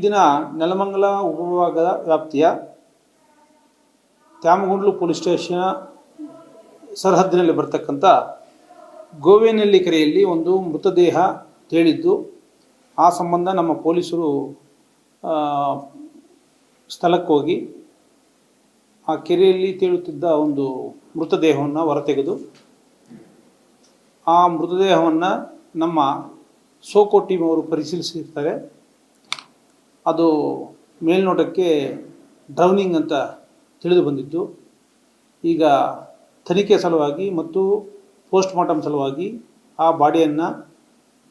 ದಿನ ನೆಲಮಂಗಲ ಉಪವಿಭಾಗದ ವ್ಯಾಪ್ತಿಯ ತ್ಯಾಮಗೊಂಡ್ಲು ಪೊಲೀಸ್ ಸ್ಟೇಷನ್ ಸರಹದ್ದಿನಲ್ಲಿ ಬರ್ತಕ್ಕಂಥ ಗೋವೇನಹಳ್ಳಿ ಕೆರೆಯಲ್ಲಿ ಒಂದು ಮೃತದೇಹ ತೇಲಿದ್ದು, ಆ ಸಂಬಂಧ ನಮ್ಮ ಪೊಲೀಸರು ಸ್ಥಳಕ್ಕೆ ಹೋಗಿ ಆ ಕೆರೆಯಲ್ಲಿ ತೇಲುತ್ತಿದ್ದ ಒಂದು ಮೃತದೇಹವನ್ನು ಹೊರತೆಗೆದು ಆ ಮೃತದೇಹವನ್ನು ನಮ್ಮ ಸೋಕೋ ಟೀಮ್ ಅವರು ಪರಿಶೀಲಿಸಿರ್ತಾರೆ. ಅದು ಮೇಲ್ನೋಟಕ್ಕೆ ಡ್ರೌನಿಂಗ್ ಅಂತ ತಿಳಿದು ಬಂದಿದ್ದು, ಈಗ ತನಿಖೆ ಸಲುವಾಗಿ ಮತ್ತು ಪೋಸ್ಟ್ ಮಾರ್ಟಮ್ ಸಲುವಾಗಿ ಆ ಬಾಡಿಯನ್ನು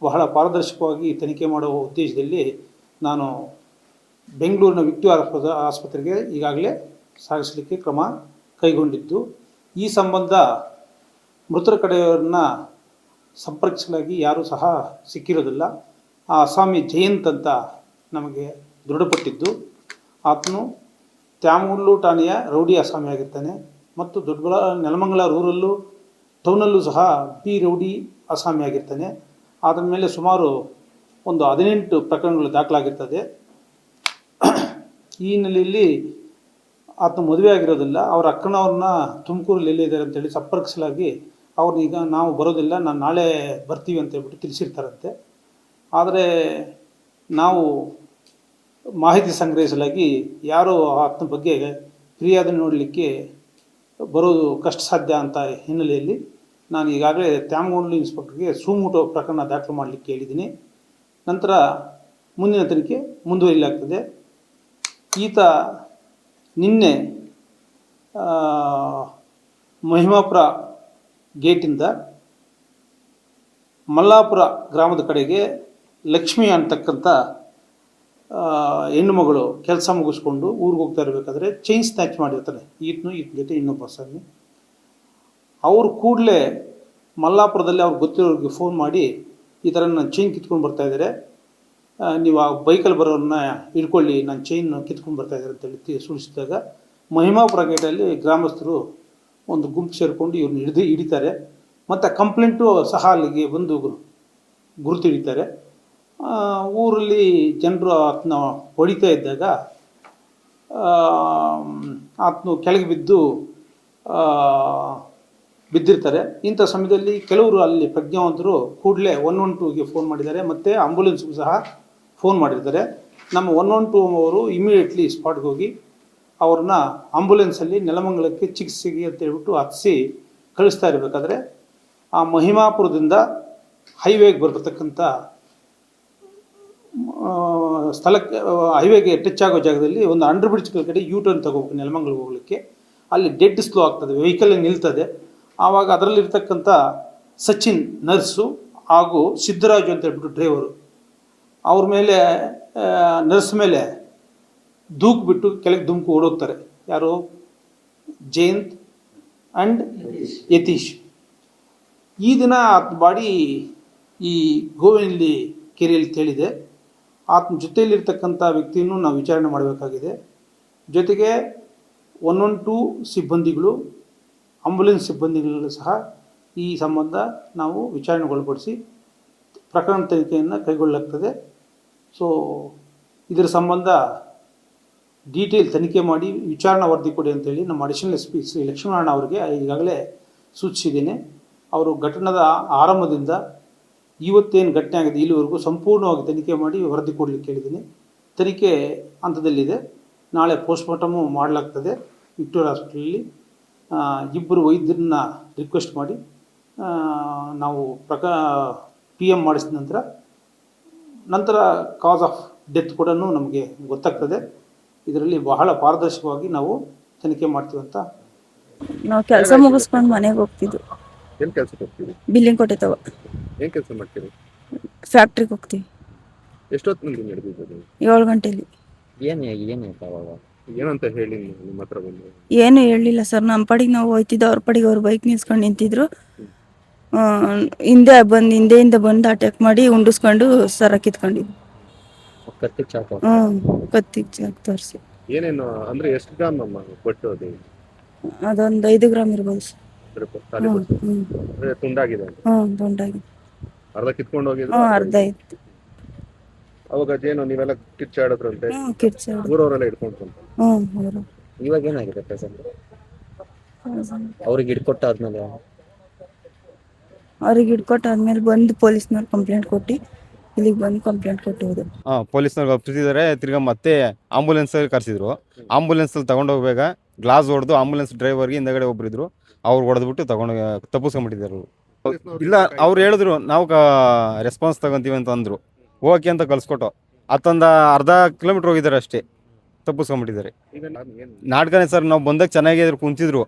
ಬಹಳ ಪಾರದರ್ಶಕವಾಗಿ ತನಿಖೆ ಮಾಡುವ ಉದ್ದೇಶದಲ್ಲಿ ನಾನು ಬೆಂಗಳೂರಿನ ವಿಕ್ಟೋರಿಯಾ ಆಸ್ಪತ್ರೆಗೆ ಈಗಾಗಲೇ ಸಾಗಿಸಲಿಕ್ಕೆ ಕ್ರಮ ಕೈಗೊಂಡಿದ್ದು, ಈ ಸಂಬಂಧ ಮೃತರ ಕಡೆಯವರನ್ನ ಸಂಪರ್ಕಿಸಲಾಗಿ ಯಾರೂ ಸಹ ಸಿಕ್ಕಿರೋದಿಲ್ಲ. ಆ ಅಸ್ಸಾಮಿ ಜಯಂತ್ ಅಂತ ನಮಗೆ ದೃಢಪಟ್ಟಿದ್ದು, ಆತನು ತ್ಯಾಮಗೊಂಡ್ಲು ಠಾಣೆಯ ರೌಡಿ ಅಸ್ಸಾಮಿ ಆಗಿರ್ತಾನೆ ಮತ್ತು ನೆಲಮಂಗಲ ರೂರಲ್ಲು ಟೌನಲ್ಲೂ ಸಹ ಬಿ ರೌಡಿ ಅಸ್ಸಾಮಿ ಆಗಿರ್ತಾನೆ. ಅದರ ಮೇಲೆ ಸುಮಾರು ಒಂದು 18 ಪ್ರಕರಣಗಳು ದಾಖಲಾಗಿರ್ತದೆ. ಈ ಹಿನ್ನೆಲೆಯಲ್ಲಿ ಆತ ಮದುವೆ ಆಗಿರೋದಿಲ್ಲ. ಅವರ ಅಕ್ಕನವ್ರನ್ನ ತುಮಕೂರಲ್ಲಿ ಎಲ್ಲಿದ್ದಾರೆ ಅಂತೇಳಿ ಸಂಪರ್ಕಿಸಲಾಗಿ ಅವ್ರನ್ನೀಗ ನಾವು ಬರೋದಿಲ್ಲ, ನಾನು ನಾಳೆ ಬರ್ತೀವಿ ಅಂತ ಹೇಳ್ಬಿಟ್ಟು ತಿಳಿಸಿರ್ತಾರಂತೆ. ಆದರೆ ನಾವು ಮಾಹಿತಿ ಸಂಗ್ರಹಿಸಲಾಗಿ ಯಾರು ಆತನ ಬಗ್ಗೆ ಫಿರ್ಯಾದಿ ನೋಡಲಿಕ್ಕೆ ಬರೋದು ಕಷ್ಟ ಸಾಧ್ಯ ಅಂತ ಹಿನ್ನೆಲೆಯಲ್ಲಿ ನಾನು ಈಗಾಗಲೇ ತ್ಯಾಮಗೊಂಡ್ಲು ಇನ್ಸ್ಪೆಕ್ಟರ್ಗೆ ಸುಮೋಟೋ ಪ್ರಕರಣ ದಾಖಲು ಮಾಡಲಿಕ್ಕೆ ಹೇಳಿದ್ದೀನಿ. ನಂತರ ಮುಂದಿನ ತನಿಖೆ ಮುಂದುವರಿಯಲಾಗ್ತದೆ. ಈತ ನಿನ್ನೆ ಮಹಿಮಾಪುರ ಗೇಟಿಂದ ಮಲ್ಲಾಪುರ ಗ್ರಾಮದ ಕಡೆಗೆ ಲಕ್ಷ್ಮಿ ಅಂತಕ್ಕಂಥ ಹೆಣ್ಣುಮಗಳು ಕೆಲಸ ಮುಗಿಸ್ಕೊಂಡು ಊರಿಗೆ ಹೋಗ್ತಾ ಇರಬೇಕಾದ್ರೆ ಚೈನ್ ಸ್ನ್ಯಾಚ್ ಮಾಡಿರ್ತಾರೆ ಈತನ ಜೊತೆ ಇನ್ನೊಬ್ಬ ಸ್ವಾಮಿ. ಅವರು ಕೂಡಲೇ ಮಲ್ಲಾಪುರದಲ್ಲಿ ಅವ್ರಿಗೆ ಗೊತ್ತಿರೋರಿಗೆ ಫೋನ್ ಮಾಡಿ ಈ ಥರ ನಾನು ಚೈನ್ ಕಿತ್ಕೊಂಡು ಬರ್ತಾಯಿದ್ದಾರೆ, ನೀವು ಆ ಬೈಕಲ್ಲಿ ಬರೋರನ್ನ ಹಿಡ್ಕೊಳ್ಳಿ, ನಾನು ಚೈನ್ ಕಿತ್ಕೊಂಡು ಬರ್ತಾಯಿದ್ದಾರೆ ಅಂತೇಳಿ ಸೂಚಿಸಿದಾಗ ಮಹಿಮಾಪುರ ಗೇಟಲ್ಲಿ ಗ್ರಾಮಸ್ಥರು ಒಂದು ಗುಂಪು ಸೇರಿಕೊಂಡು ಇವ್ರನ್ನ ಹಿಡಿತಾರೆ ಮತ್ತು ಕಂಪ್ಲೇಂಟು ಸಹ ಅಲ್ಲಿಗೆ ಬಂದು ಗುರುತು ಹಿಡಿತಾರೆ. ಊರಲ್ಲಿ ಜನರು ಆತನ ಹೊಡಿತಾ ಇದ್ದಾಗ ಆತನು ಕೆಳಗೆ ಬಿದ್ದಿರ್ತಾರೆ. ಇಂಥ ಸಮಯದಲ್ಲಿ ಕೆಲವರು ಅಲ್ಲಿ ಪ್ರಜ್ಞಾವಂತರು ಕೂಡಲೇ 112ಗೆ ಫೋನ್ ಮಾಡಿದ್ದಾರೆ ಮತ್ತು ಆಂಬುಲೆನ್ಸ್ಗೂ ಸಹ ಫೋನ್ ಮಾಡಿರ್ತಾರೆ. ನಮ್ಮ 112 ಅವರು ಇಮಿಡಿಯೇಟ್ಲಿ ಸ್ಪಾಟ್ಗೆ ಹೋಗಿ ಅವ್ರನ್ನ ಆಂಬುಲೆನ್ಸಲ್ಲಿ ನೆಲಮಂಗಲಕ್ಕೆ ಚಿಕಿತ್ಸೆಗೆ ಅಂತ ಹೇಳ್ಬಿಟ್ಟು ಹತ್ತಿಸಿ ಕಳಿಸ್ತಾ ಇರಬೇಕಾದ್ರೆ ಆ ಮಹಿಮಾಪುರದಿಂದ ಹೈವೇಗೆ ಬರತಕ್ಕಂಥ ಸ್ಥಳಕ್ಕೆ ಹೈವೇಗೆ ಟಚ್ ಆಗೋ ಜಾಗದಲ್ಲಿ ಒಂದು ಅಂಡರ್ ಬ್ರಿಡ್ಜ್ ಕಡೆ ಯೂ ಟರ್ನ್ ತಗೋಬೇಕು ನೆಲಮಂಗಲಕ್ಕೆ ಹೋಗಲಿಕ್ಕೆ. ಅಲ್ಲಿ ಡೆಡ್ ಸ್ಲೋ ಆಗ್ತದೆ, ವೆಹಿಕಲ್ ನಿಲ್ತದೆ. ಆವಾಗ ಅದರಲ್ಲಿರ್ತಕ್ಕಂಥ ಸಚಿನ್ ನರ್ಸು ಹಾಗೂ ಸಿದ್ದರಾಜು ಅಂತ ಹೇಳ್ಬಿಟ್ಟು ಡ್ರೈವರು ಅವ್ರ ಮೇಲೆ ನರ್ಸ್ ಮೇಲೆ ದೂಕ್ಬಿಟ್ಟು ಕೆಳಗೆ ಧುಮುಕು ಓಡೋಗ್ತಾರೆ. ಯಾರು? ಜಯಂತ್ ಆ್ಯಂಡ್ ಯತೀಶ್. ಈ ದಿನ ಆತನ ಬಾಡಿ ಈ ಗೋವೇನಹಳ್ಳಿ ಕೆರೆಯಲ್ಲಿ ತೇಲಿದೆ. ಆತನ ಜೊತೆಯಲ್ಲಿರ್ತಕ್ಕಂಥ ವ್ಯಕ್ತಿಯನ್ನು ನಾವು ವಿಚಾರಣೆ ಮಾಡಬೇಕಾಗಿದೆ. ಜೊತೆಗೆ 112 ಸಿಬ್ಬಂದಿಗಳು, ಆಂಬುಲೆನ್ಸ್ ಸಿಬ್ಬಂದಿಗಳು ಸಹ ಈ ಸಂಬಂಧ ನಾವು ವಿಚಾರಣೆಗೊಳಪಡಿಸಿ ಪ್ರಕರಣ ತನಿಖೆಯನ್ನು ಕೈಗೊಳ್ಳಲಾಗ್ತದೆ. ಸೊ ಇದರ ಸಂಬಂಧ ಡೀಟೇಲ್ ತನಿಖೆ ಮಾಡಿ ವಿಚಾರಣಾ ವರದಿ ಕೊಡಿ ಅಂತೇಳಿ ನಮ್ಮ ಅಡಿಷನಲ್ SP ಶ್ರೀ ಲಕ್ಷ್ಮೀನಾರಾಯಣ ಅವರಿಗೆ ಈಗಾಗಲೇ ಸೂಚಿಸಿದ್ದೇನೆ. ಅವರು ಘಟನೆದ ಆರಂಭದಿಂದ ಇವತ್ತೇನು ಘಟನೆ ಆಗಿದೆ ಇಲ್ಲಿವರೆಗೂ ಸಂಪೂರ್ಣವಾಗಿ ತನಿಖೆ ಮಾಡಿ ವರದಿ ಕೊಡಲಿಕ್ಕೆ ಹೇಳಿದ್ದೀನಿ. ತನಿಖೆ ಹಂತದಲ್ಲಿದೆ. ನಾಳೆ ಪೋಸ್ಟ್ಮಾರ್ಟಮು ಮಾಡಲಾಗ್ತದೆ ವಿಕ್ಟೋರಿಯಾ ಹಾಸ್ಪಿಟಲಲ್ಲಿ. ಇಬ್ಬರು ವೈದ್ಯರನ್ನ ರಿಕ್ವೆಸ್ಟ್ ಮಾಡಿ ನಾವು PM ಮಾಡಿಸಿದ ನಂತರ ಕಾಸ್ ಆಫ್ ಡೆತ್ ಕೂಡ ನಮಗೆ ಗೊತ್ತಾಗ್ತದೆ. ಇದರಲ್ಲಿ ಬಹಳ ಪಾರದರ್ಶಕವಾಗಿ ನಾವು ತನಿಖೆ ಮಾಡ್ತೀವಿ ಅಂತ. ನಾವು ಕೆಲಸ ಮುಗಿಸ್ಕೊಂಡು ಮನೆಗೆ ಹೋಗ್ತಿದ್ವಿ. ಏನು ಕೆಲಸಕ್ಕೆ ಹೋಗ್ತೀವಿ? ಬಿಲ್ಲಿಂಗ್ ಕೊಟ್ಟೆ ತವ. ಏನು ಕೆಲಸ ಮಾಡ್ತೀರಿ? ಫ್ಯಾಕ್ಟ್ರಿಗೆ ಹೋಗ್ತೀವಿ. ಎಷ್ಟೊತ್ತಿನಲ್ಲಿ ನಡೆದಿದ್ದು? 7 ಗಂಟೆಲಿ. ಏನಾಯ್ತು ಅವಾಗ? ಏನಂತ ಹೇಳಿ ನಿಮ್ಮ ಹತ್ರ ಬಂದು? ಏನು ಹೇಳಿಲ್ಲ ಸರ್, ನಮ್ಮ ಪಡಿಗೆ ನಾವು ಹೋಯ್ತಿದ್ದೋ, ಅವ್ರ ಪಡಿಗೆ ಅವ್ರು ಬೈಕ್ ನಿಲ್ಸ್ಕೊಂಡು ನಿಂತಿದ್ರು. ಹಿಂದೆಯಿಂದ ಬಂದು ಅಟ್ಯಾಕ್ ಮಾಡಿ ಉಂಡಿಸ್ಕೊಂಡು ಸರ ಕಿತ್ಕೊಂಡಿದ್ವಿ. ಕತ್ತಿಗೆ ಚಾಕು? ಕತ್ತಿಗೆ ಚಾಕು ತೋರಿಸಿ. ಏನೇನು ಅಂದ್ರೆ ಎಷ್ಟು ಗ್ರಾಮ್ ಅಮ್ಮ ಕೊಟ್ಟು? ಅದೊಂದು 5 ಗ್ರಾಮ್ ಇರ್ಬೋದು ಸರ್. ತುಂಡಾಗಿದೆ? ತುಂಡಾಗಿದೆ. ಅರ್ಧ ಕಿತ್ಕೊಂಡು ಹೋಗಿದ್ರು? ಅರ್ಧ ಇತ್ತು. ಅವಾಗ ಅದೇನೋ ನೀವೆಲ್ಲ ಕಿಚ್ಚಾಡದ್ರಂತೆ, ಕಿಡ್ಸ್ ಊರವರೆಲ್ಲ ಹಿಡ್ಕೊಂಡು ಬಂದ್ರು. ಅವರು ಇವಾಗ ಏನಾಗಿದೆ ಪ್ರೆಸೆಂಟ್? ಅವ್ರಿಗೆ ಹಿಡ್ಕೊಟ್ಟಾದ್ಮೇಲೆ ಅವ್ರಿಗೆ ಹಿಡ್ಕೊಟ್ಟಾದ್ಮೇಲೆ ಬಂದು ಪೊಲೀಸ್ನವ್ರು ಕಂಪ್ಲೇಂಟ್ ಕೊಟ್ಟು ಇಲ್ಲಿಗೆ ಬಂದು ಕಂಪ್ಲೇಂಟ್ ಕೊಟ್ಟುವುದು. ಪೊಲೀಸ್ನವ್ರಿಗೆ ಒಪ್ಪಿಸಿದ್ದಾರೆ. ತಿರ್ಗಾ ಮತ್ತೆ ಆಂಬುಲೆನ್ಸ್ ಕರೆಸಿದ್ರು. ಆಂಬುಲೆನ್ಸಲ್ಲಿ ತಗೊಂಡೋಗ್ಬೇಕ ಗ್ಲಾಸ್ ಹೊಡೆದು ಆಂಬುಲೆನ್ಸ್ ಡ್ರೈವರ್ಗೆ ಹಿಂದಗಡೆ ಒಬ್ಬರಿದ್ರು, ಅವ್ರು ಹೊಡೆದ್ಬಿಟ್ಟು ತಪ್ಪಿಸ್ಕೊಂಡ್ಬಿಟ್ಟಿದ್ದಾರೆ. ಇಲ್ಲ, ಅವ್ರು ಹೇಳಿದ್ರು ನಾವು ರೆಸ್ಪಾನ್ಸ್ ತಗೊಂತೀವಿ ಅಂತ ಅಂದರು. ಓಕೆ ಅಂತ ಕಳ್ಸ್ಕೊಟ್ಟು ಅತ್ತೊಂದು ಅರ್ಧ ಕಿಲೋಮೀಟ್ರ್ ಹೋಗಿದ್ದಾರೆ ಅಷ್ಟೇ, ತಪ್ಪಿಸ್ಕೊಂಡ್ಬಿಟ್ಟಿದ್ದಾರೆ. ಈಗ ನಾನು ಏನು ನಾಟಕನೇ ಸರ್, ನಾವು ಬಂದಾಗ ಚೆನ್ನಾಗಿ ಇದ್ರು ಕುಂತಿದ್ರು.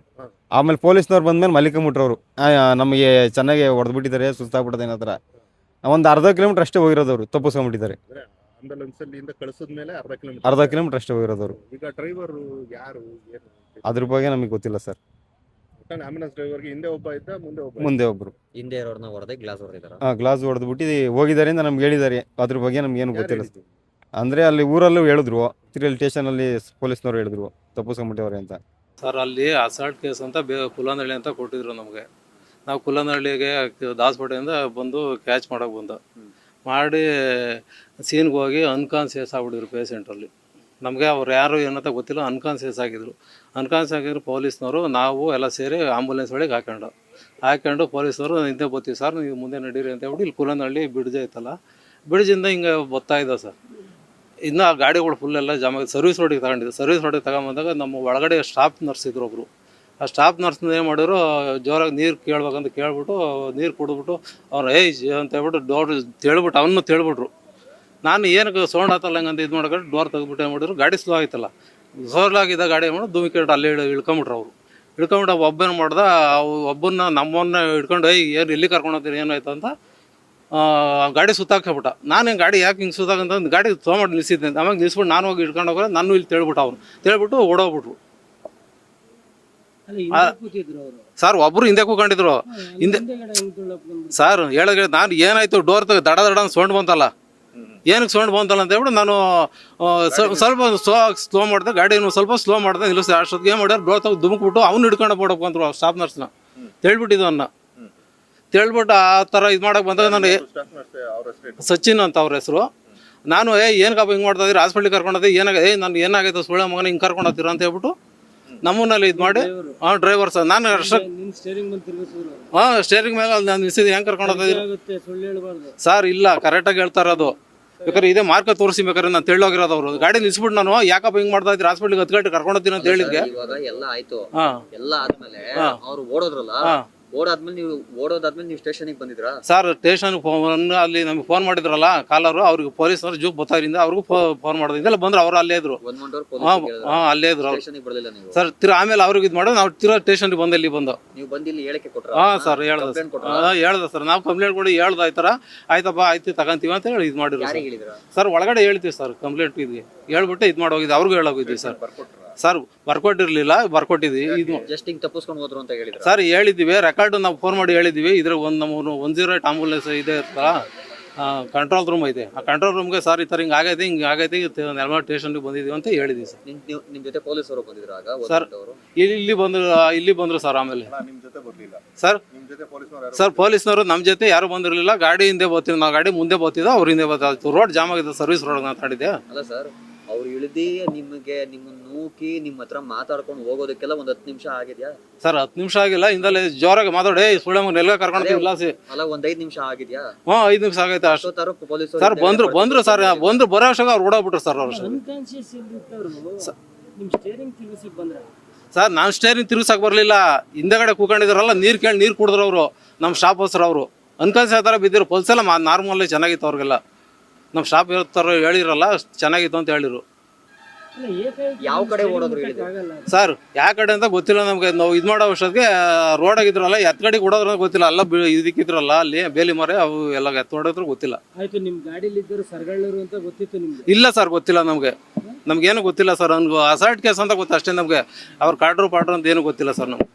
ಆಮೇಲೆ ಪೊಲೀಸ್ನವ್ರು ಬಂದ್ಮೇಲೆ ಮಲಿಕೊಂಬಿಟ್ರವ್ರು. ನಮಗೆ ಚೆನ್ನಾಗಿ ಹೊಡೆದ್ಬಿಟ್ಟಿದ್ದಾರೆ, ಸುಸ್ತಾಗ್ಬಿಟ್ಟದೆ ಅನ್ನೋ ಥರ. ಒಂದು ಅರ್ಧ ಕಿಲೋಮೀಟ್ರ್ ಅಷ್ಟೇ ಹೋಗಿರೋದವ್ರು, ತಪ್ಪಿಸ್ಕೊಂಡ್ಬಿಟ್ಟಿದ್ದಾರೆ. ಆಂಬುಲೆನ್ಸ್ ಅಲ್ಲಿ ಇಂದ ಕಳಿಸಿದ್ಮೇಲೆ ಅರ್ಧ ಕಿಲೋಮೀಟ್ರ್ ಅಷ್ಟೇ ಹೋಗಿರೋದವ್ರು. ಈಗ ಡ್ರೈವರ್ ಯಾರು ಏನು ಅದ್ರ ಬಗ್ಗೆ ನಮಗೆ ಗೊತ್ತಿಲ್ಲ ಸರ್. ಆಂಬುಲೆನ್ಸ್ ಡ್ರೈವರ್ಗೆ ಹಿಂದೆ ಒಬ್ಬ ಇದ್ದ, ಮುಂದೆ ಮುಂದೆ ಒಬ್ರು ಹಿಂದೆ ಇರೋರ್ನ ಹೊಡೆದೇ ಗ್ಲಾಸ್ ಹೊಡೆದಿದ್ದಾರೆ. ಗ್ಲಾಸ್ ಹೊಡೆದ್ಬಿಟ್ಟು ಹೋಗಿದ್ದಾರೆ ಅಂತ ನಮ್ಗೆ ಹೇಳಿದ್ದಾರೆ. ಅದ್ರ ಬಗ್ಗೆ ನಮ್ಗೇನು ಗೊತ್ತಿಲ್ಲ. ಅಂದರೆ ಅಲ್ಲಿ ಊರಲ್ಲೂ ಹೇಳಿದ್ರು, ತಿರುಗಲ್ ಸ್ಟೇಷನಲ್ಲಿ ಪೊಲೀಸ್ನವ್ರು ಹೇಳಿದ್ರು ತಪ್ಪಿಸ್ಕೊಂಡ್ಬಿಟ್ಟವ್ರೆ ಅಂತ. ಸರ್ ಅಲ್ಲಿ ಅಸಾಲ್ಟ್ ಕೇಸ್ ಅಂತ ಕುಲ್ಲನಹಳ್ಳಿ ಅಂತ ಕೊಟ್ಟಿದ್ರು ನಮಗೆ. ನಾವು ಕುಲ್ಲನಹಳ್ಳಿಗೆ ದಾಸಪೇಟೆಯಿಂದ ಬಂದು ಕ್ಯಾಚ್ ಮಾಡೋಕೆ ಮಾಡಿ ಸೀನ್ಗೆ ಹೋಗಿ ಅನ್ಕಾನ್ಸಿಯಸ್ ಆಗ್ಬಿಟ್ಟಿದ್ರು ಪೇಷೆಂಟಲ್ಲಿ. ನಮಗೆ ಅವ್ರು ಯಾರು ಏನಂತ ಗೊತ್ತಿಲ್ಲ, ಅನ್ಕಾನ್ಸಿಯಸ್ ಆಗಿದ್ರು ಪೊಲೀಸ್ನವರು. ನಾವು ಎಲ್ಲ ಸೇರಿ ಆಂಬುಲೆನ್ಸ್ ಒಳಗೆ ಹಾಕ್ಕೊಂಡು ಪೊಲೀಸ್ನವರು ಹಿಂದೆ ಬರ್ತೀವಿ ಸರ್, ನೀವು ಮುಂದೆ ನಡೀರಿ ಅಂತ ಹೇಳ್ಬಿಟ್ಟು ಇಲ್ಲಿ ಕುಲ್ಲನಹಳ್ಳಿ ಬ್ರಿಡ್ಜ್ ಐತಲ್ಲ, ಬ್ರಿಡ್ಜಿಂದ ಹಿಂಗೆ ಬರ್ತಾ ಇದ್ದಾವೆ ಸರ್. ಇನ್ನು ಆ ಗಾಡಿಗಳು ಫುಲ್ಲೆಲ್ಲ ಜಾಮ ಸರ್ವಿಸ್ ರೋಡಿಗೆ ತಗೊಂಡಿದ್ದು. ಸರ್ವಿಸ್ ರೋಡಿಗೆ ತಗೊಂಬಂದಾಗ ನಮ್ಮ ಒಳಗಡೆ ಸ್ಟಾಫ್ ನರ್ಸ್ ಇದ್ರು ಒಬ್ಬರು. ಆ ಸ್ಟಾಫ್ ನರ್ಸ್ನ ಏನು ಮಾಡಿದ್ರು, ಜೋರಾಗಿ ನೀರು ಕೇಳ್ಬೇಕಂತ ಕೇಳ್ಬಿಟ್ಟು ನೀರು ಕುಡಿದ್ಬಿಟ್ಟು ಅವ್ರು ಅಂತ ಹೇಳ್ಬಿಟ್ಟು ಡೋರ್ ತೇಳ್ಬಿಟ್ಟು ಅವನು ತೇಳ್ಬಿಟ್ರು. ನಾನು ಏನಕ್ಕೆ ಸೌಂಡ್ ಆತಲ್ಲ ಹಂಗಂತ ಇದು ಮಾಡ್ಕೊಂಡು ಡೋರ್ ತೆಗೆದ್ಬಿಟ್ಟು ಏನು ಮಾಡಿದ್ರು, ಗಾಡಿ ಸ್ಲೋ ಆಯ್ತಲ್ಲ, ಸ್ಲೋ ಆಗಿದ್ದ ಗಾಡಿ ಏನು ಮಾಡಿ ಧೂಮಿಕೆಟ್ಟು ಅಲ್ಲೇ ಇಳ್ಕೊಂಬಿಟ್ರು ಅವರು. ಇಳ್ಕೊಂಬಿಟ್ಟು ಒಬ್ಬನ ಮಾಡ್ದೆ, ಒಬ್ಬನ ನಮ್ಮನ್ನ ಹಿಡ್ಕೊಂಡು ಏನು ಎಲ್ಲಿ ಕರ್ಕೊಂಡು ಹೋಗ್ತೀರಿ ಏನಾಯ್ತು ಅಂತ ಗಾಡಿ ಸುತ್ತಾಕ್ಬಿಟ್ಟ. ನಾನು ಗಾಡಿ ಯಾಕೆ ಹಿಂಗೆ ಸುತ್ತಾಕಂತ ಗಾಡಿ ತೊಗೊಂಡು ನಿಲ್ಸಿದ್ದೆ. ಆವಾಗ ನಿಲ್ಸ್ಬಿಟ್ಟು ನಾನು ಹೋಗಿ ಹಿಡ್ಕೊಂಡು ಹೋಗೋದು, ನಾನು ಇಲ್ಲಿ ತೇಳ್ಬಿಟ್ಟು ಅವನು ತೇಳ್ಬಿಟ್ಟು ಓಡೋಗ್ಬಿಟ್ರು. ಸರ್ ಒಬ್ರು ಹಿಂದೆ ಕೂಕೊಂಡಿದ್ರು. ಹಿಂದೆ ಸರ್ ಹೇಳಿದ್ರೆ ನಾನು ಏನಾಯ್ತು, ಡೋರ್ ತೆಗೆ ದಡ ಸೌಂಡ್ ಬಂತಲ್ಲ, ಏನಕ್ಕೆ ಸೌಂಡ್ ಬಂತಲ್ಲ ಅಂತ ಹೇಳ್ಬಿಟ್ಟು ನಾನು ಸ್ವಲ್ಪ ಸ್ಲೋ ಮಾಡಿದೆ, ಗಾಡಿಯನ್ನು ಸ್ವಲ್ಪ ಸ್ಲೋ ಮಾಡಿದೆ, ನಿಲ್ಲಿಸಿದೆ. ಅಷ್ಟೊತ್ತಿಗೆ ಏನು ಮಾಡ್ಯಾರ, ಡೋರ್ ತೆಗೆದು ಧುಮುಕ್ಬಿಟ್ಟು ಅವ್ನು ಹಿಡ್ಕೊಂಡು ಬಿಡಬೇಕು ಅಂದ್ರು ಸ್ಟಾಫ್ ನರ್ಸ್ನ. ತೇಳ್ಬಿಟ್ಟಿದ್ದು ಅನ್ನ ತೇಳ್ಬಿಟ್ಟು ಆ ಥರ ಇದು ಮಾಡಕ್ಕೆ ಬಂದಾಗ ನಾನು ಸಚಿನ್ ಅಂತ ಅವ್ರ ಹೆಸರು. ನಾನು ಏನಕ್ಕಪ್ಪ ಹಿಂಗೆ ಮಾಡ್ತಾ ಇದ್ದೀರಿ, ಹಾಸ್ಪಿಟ್ಲಿಗೆ ಕರ್ಕೊಂಡೋದೆ, ನಾನು ಏನಾಗೈತೆ ಸುಳ್ಳೆ ಮಗನ ಹಿಂಗೆ ಕರ್ಕೊಂಡು ಹೋಗ್ತೀರ ಅಂತ ಹೇಳ್ಬಿಟ್ಟು ನಮ್ಮನ್ನಲ್ಲಿ ಇದು ಮಾಡಿ ಡ್ರೈವರ್ ಸರ್ ನಾನು ಸ್ಟೇರಿಂಗ್ ಮೇಲೆ ನಾನು ನಿಲ್ಸಿದ್ದು ಹೆಂಗೆ ಕರ್ಕೊಂಡು ಹೋಗ್ತಾ ಸರ್? ಇಲ್ಲ, ಕರೆಕ್ಟಾಗಿ ಹೇಳ್ತಾರೆ ಅದು. ಬೇಕಾದ್ರೆ ಇದೇ ಮಾರ್ಕ ತೋರಿಸಿ ಬೇಕಾದ್ರೆ ನಾನು ತೆಳ್ಳೋಗಿರೋದು ಅವರು. ಗಾಡಿ ನಿಲ್ಸ್ಬಿಟ್ಟು ನಾನು ಯಾಕಪ್ಪ ಹಿಂಗೆ ಮಾಡ್ತಾ ಇದ್ರಿ, ಹಾಸ್ಪಿಟ್ಲಿಗೆ 10 ಗಂಟೆ ಕರ್ಕೊಂಡು ಹೋಗ್ತೀನಿ ಅಂತ ಹೇಳಿದ್ಗೆ. ಇವಾಗ ಎಲ್ಲ ಆಯ್ತು, ಎಲ್ಲ ಆದ್ಮೇಲೆ ಅವ್ರು ಓಡೋದ್ರಲ್ಲ, ಓಡೋದಾದ್ಮೇಲೆ ನೀವು ಸ್ಟೇಷನ್ಗೆ ಬಂದಿದ್ರಾ? ಸರ್ ಸ್ಟೇಷನ್ಗೆ ಫೋನ್ ಅಲ್ಲಿ ನಮಗೆ ಫೋನ್ ಮಾಡಿದ್ರಲ್ಲ ಕಾಲರು, ಅವ್ರಿಗೆ ಪೊಲೀಸ್ನವ್ರು ಜೂಕ್ ಗೊತ್ತಾಗಿರಿಂದ ಅವ್ರಿಗೂ ಫೋನ್ ಮಾಡೋದು ಇದೆಲ್ಲ ಬಂದ್ರು. ಅವ್ರು ಅಲ್ಲೇ ಇದ್ರು, ಅಲ್ಲೇ ಇದ್ರು ಅವ್ರು. ಸರ್ ಆಮೇಲೆ ಅವ್ರಿಗೆ ಇದು ಮಾಡೋದು, ನಾವು ಸ್ಟೇಷನ್ಗೆ ಬಂದು ಇಲ್ಲಿ ಬಂದು ನೀವು ಬಂದಿಲ್ಲಿ ಹೇಳಿಕೆ ಕೊಟ್ರ? ಸರ್ ಹೇಳ್ದ ಸರ್, ನಾವು ಕಂಪ್ಲೇಂಟ್ ಕೊಡಿ ಹೇಳ್ದ ಆಯ್ತಾರ, ಆಯ್ತಪ್ಪ ಆಯ್ತು ತಗೊಂತೀವಿ ಅಂತ ಹೇಳಿ ಇದು ಮಾಡಿದ್ರು ಸರ್. ಒಳಗಡೆ ಹೇಳ್ತೀವಿ ಸರ್, ಕಂಪ್ಲೇಂಟ್ ಇದ್ವಿ ಹೇಳ್ಬಿಟ್ಟು ಇದು ಮಾಡೋಗಿದ್ವಿ, ಅವ್ರಿಗೂ ಹೇಳೋಗಿದ್ವಿ ಸರ್. ಸರ್ ಬರ್ಕೊಟ್ಟಿರ್ಲಿಲ್ಲ, ಬರ್ಕೊಟ್ಟಿದ್ವಿ. ಇದು ಜಸ್ಟ್ ಹಿಂಗ್ ತಪ್ಪಿಸ್ಕೊಂಡು ಹೋದ್ರು ಅಂತ ಹೇಳಿದ್ರು ಸರ್. ಹೇಳಿದ್ವಿ, ರೆಕಾರ್ಡ್ ನಾವು ಫೋನ್ ಮಾಡಿ ಹೇಳಿದ್ವಿ. ಇದ್ರ ನಮ್ಮ 108 ಆಂಬುಲೆನ್ಸ್ ಇದೆ ಇರ್ತಲ್ಲ, ಕಂಟ್ರೋಲ್ ರೂಮ್ ಐತೆ, ಆ ಕಂಟ್ರೋಲ್ ರೂಮ್ಗೆ ಸರ್ ಈ ಥರ ಹಿಂಗೆ ಆಗೈತೆ ನೆಲಮಂಗಲ ಸ್ಟೇಷನ್ಗೆ ಬಂದಿದ್ದೀವಿ ಅಂತ ಹೇಳಿದ್ವಿ ಸರ್. ನಿಮ್ ಜೊತೆ ಪೊಲೀಸರು ಬಂದಿದ್ರು ಆಗ? ಸರ್ ಇಲ್ಲಿ ಬಂದ್ರು ಸರ್. ಆಮೇಲೆ ಸರ್ ಪೊಲೀಸ್ನವರು ನಮ್ಮ ಜೊತೆ ಯಾರು ಬಂದಿರಲಿಲ್ಲ. ಗಾಡಿ ಹಿಂದೆ ಬರ್ತಿದ್ವಿ, ನಾವು ಗಾಡಿ ಮುಂದೆ ಬರ್ತಿದ್ದ, ಅವ್ರ ಹಿಂದೆ ಬರ್ತಾ. ರೋಡ್ ಜಾಮ್ ಆಗಿದೆ, ಸರ್ವಿಸ್ ರೋಡ್ ಮಾತಾಡಿದೆ ಅಲ್ಲ ಸರ್. ಅವ್ರು ಇಳಿದಿ ನಿಮ್ಮನ್ನ ನೂಕಿ ನಿಮ್ಮ ಹತ್ರ ಮಾತಾಡ್ಕೊಂಡು ಹೋಗೋದಕ್ಕೆಲ್ಲ 10 ನಿಮಿಷ ಆಗಿದ್ಯಾ ಸರ್? 10 ನಿಮಿಷ ಆಗಿಲ್ಲ, ಇಂದಲೇ ಜೋರಾಗಿ ಮಾತಾಡಿ ಸುಳ್ಳೆ ಎಲ್ಲ ಕರ್ಕೊಂಡು ಅಲ್ಲ, 5 ನಿಮಿಷ ಆಗಿದ್ಯಾ? 5 ನಿಮಿಷ ಆಗೈತೆ ಅಷ್ಟು ಸರ್. ಬಂದ್ರು ಸರ್, ಬರೋ ಅಷ್ಟಾಗ ಅವ್ರು ಓಡೋಗ್ಬಿಟ್ರು ಸರ್. ಅವ್ರು ಸರ್ ನಾನು ಸ್ಟೇರಿಂಗ್ ತಿರ್ಗಿಸಕ್ ಬರ್ಲಿಲ್ಲ, ಹಿಂದೆಗಡೆ ಕೂಕೊಂಡಿದ್ರಲ್ಲ, ನೀರು ಕುಡಿದ್ರು ಅವರು, ನಮ್ಮ ಸ್ಟಾಫ್ ಹಸ್ರು. ಅವರು ಅನ್ಕನ್ಸಿಯಸ್ ಥರ ಬಿದ್ದಿರು. ಪಲ್ಸ್ ಎಲ್ಲ ನಾರ್ಮಲ್ಲಿ ಚೆನ್ನಾಗಿತ್ತು ಅವ್ರಿಗೆಲ್ಲ. ನಮ್ಮ ಸ್ಟಾಫ್ ಇರ್ತಾರೋ ಹೇಳಿರಲ್ಲ, ಚೆನ್ನಾಗಿತ್ತು ಅಂತ ಹೇಳಿರು. ಯಾವ ಕಡೆ ಓಡೋದ್ರು ಸರ್? ಯಾವ ಕಡೆ ಅಂತ ಗೊತ್ತಿಲ್ಲ ನಮ್ಗೆ. ನಾವು ಇದು ಮಾಡೋ ಅಷ್ಟೊತ್ತಿಗೆ ರೋಡ್ ಆಗಿದ್ರಲ್ಲ, ಎತ್ಗಡೆಗೆ ಓಡೋದ್ರ ಗೊತ್ತಿಲ್ಲ. ಎಲ್ಲ ಇದಕ್ಕಿದ್ರಲ್ಲ ಅಲ್ಲಿ ಬೇಲಿ ಮರೆ, ಅವು ಎಲ್ಲ ಎತ್ತೋಡಿದ್ರು ಗೊತ್ತಿಲ್ಲ. ಆಯ್ತು, ನಿಮ್ ಗಾಡಿಲಿ ಇದ್ದರು ಸರ್ಗಳರು ಅಂತ ಗೊತ್ತಿತ್ತು ನಿಮ್ಗೆ? ಇಲ್ಲ ಸರ್, ಗೊತ್ತಿಲ್ಲ ನಮ್ಗೇನು ಗೊತ್ತಿಲ್ಲ ಸರ್. ಅವ್ನಿಗೆ ಅಸಾಲ್ಟ್ ಕೇಸ್ ಅಂತ ಗೊತ್ತು ಅಷ್ಟೇ ನಮ್ಗೆ. ಅವ್ರು ಕಾಡ್ರು ಪಾಡ್ರು ಅಂತ ಏನು ಗೊತ್ತಿಲ್ಲ ಸರ್ ನಮ್ಗೆ.